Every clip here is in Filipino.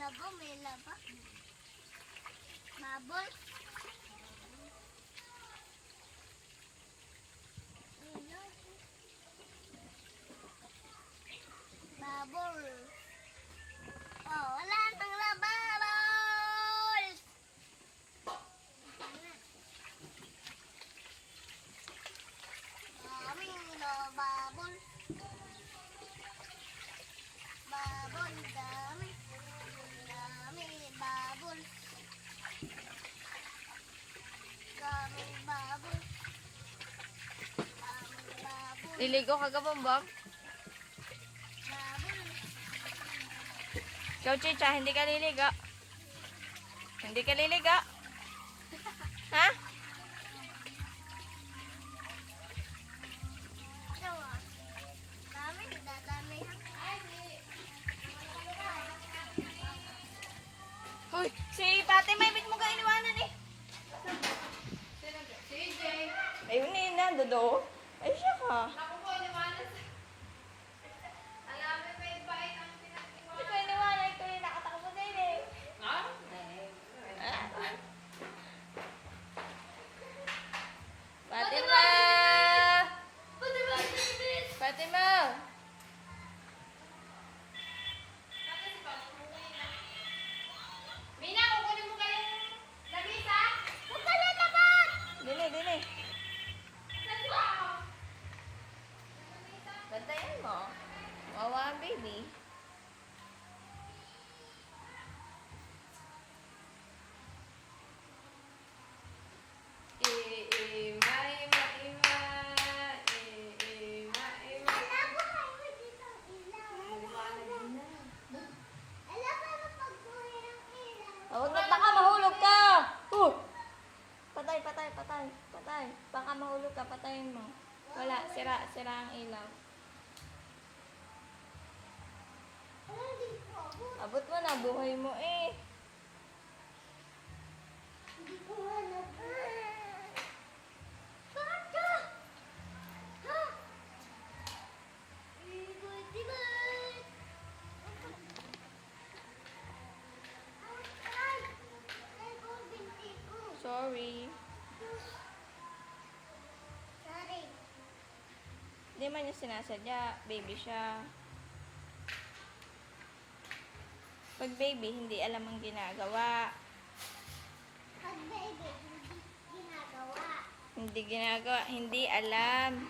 laba, may laba. Mabol. Mabol. Oh, wala nang laba, bol. Daming babol. Babol, dami. Dami babol. Daming babol. Daming babol. Liligo ka ka, Bombom? Babol. Ikaw, Chicha, hindi ka liligo. Hindi ka liligo. Ha? Dalawa. Dami, dadami. Hoy, si Fatima, ibig mo ka iniwanan eh. Ayun eh, nandodo. Ay, siya ka. Hindi ko iniwanan. Ito yung nakatakbo din eh. Fatima! Fatima! Mina, kukunin mo kayo lamisa? Huwag ka lalaban! Dili, dili. Saan ba? Bantayan mo. Wawa, baby. Alabuhay mo dito ang ilaw. Alabuhay mo pagbuhay ng ilaw. Huwag na, baka mahulog ka! Patay, patay, patay, patay. Baka mahulog ka, patayin mo. Wala, sira, sira ang ilaw. Wala, hindi ko abot. Abot mo na, buhay mo eh. Hindi ko hanap. Saan ka? Ha? Ikot-ikot. Ay! Ay, ko, binti ko. Sorry. Sorry. Hindi man niya sinasadya. Baby siya. Pag baby, hindi alam ang ginagawa. Pag baby, hindi ginagawa. Hindi ginagawa, hindi alam.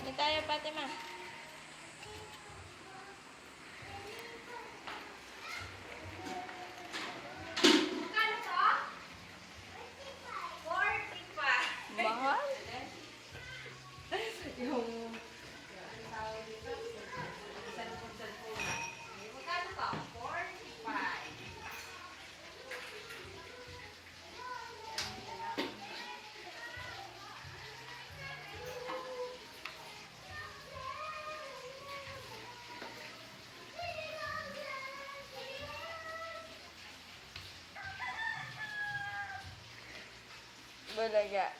Hindi tayo, Fatima. Magkano to? 45. Mahal? Magkano to? 45. Bulaga.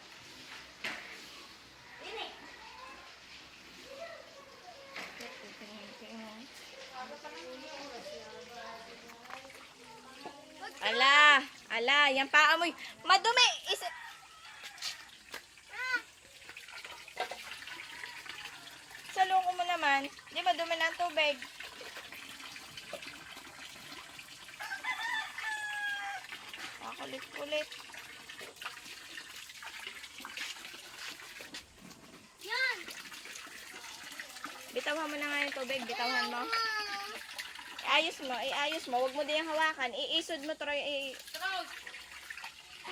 Ini. Ala, ala, yan pa amoy. Madumi! Salungo mo naman. Di madumi na ang tubig. Kulit-kulit. Yan! Bitawan mo na nga yung tubig. Bitawan mo. Iayos mo, iayos mo. Huwag mo din yung hawakan. Iisod mo, Troy.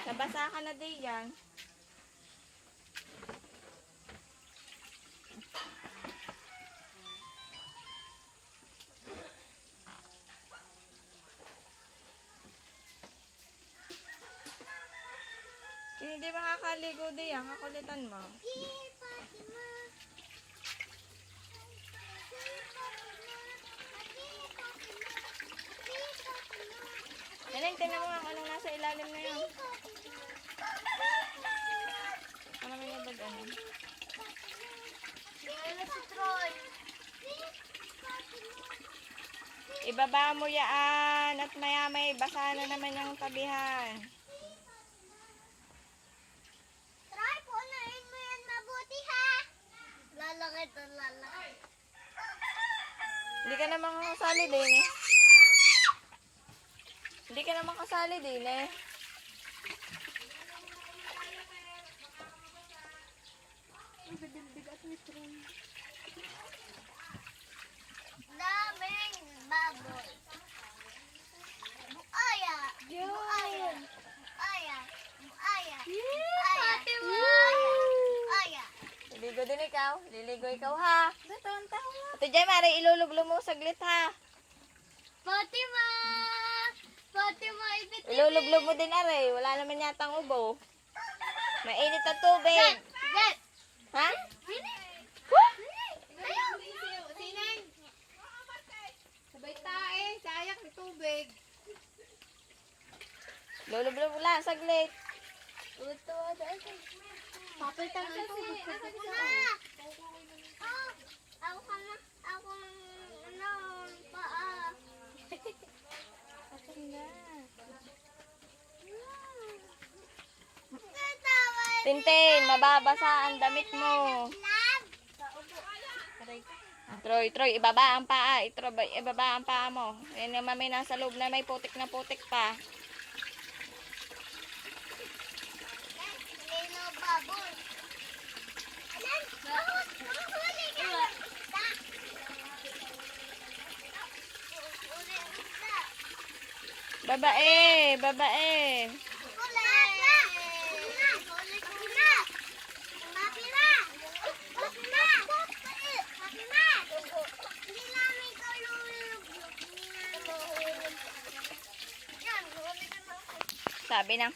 Nabasa ka na din yan. Hindi makakaligo din yan. Kakulitan mo. Fatima. Ibaba mo yaan at maya may basa na naman yung tabihan. Try, punuin mo yan mabuti ha. Lalaki to, lalaki. Hindi ka naman kasali din eh. Hindi ka naman kasali din eh. Daming baboy. Buaya. Buaya. Buaya. Buaya. Buaya. Buaya. Liligo din ikaw. Liligo ikaw ha. Ate Jay, mari ilulublo mo saglit ha. Fatima! Fatima, ibit. Ilulublo mo din are. Wala naman yatang ubo. Mainit ang tubig. Get. Ha? Ayaw. Sineng! Sabay tae, sayang ni tubig. Lulublo mo lang saglit. Papitan ang tubig. Ako ka na. Ako ano, paa. Tintin, mababasa ang damit mo. Troy, ibaba ang paa. Ibaba ang paa mo. Yan yung may nasa loob na may putik na putik pa. Lino baboy. Alan, huli ka. Huli ka. Babae. Huli ka. Huli ka. Mapila. Mapila. Mapila. Hindi namin ikaw lulog. Yan, huli ka na. Sabi ng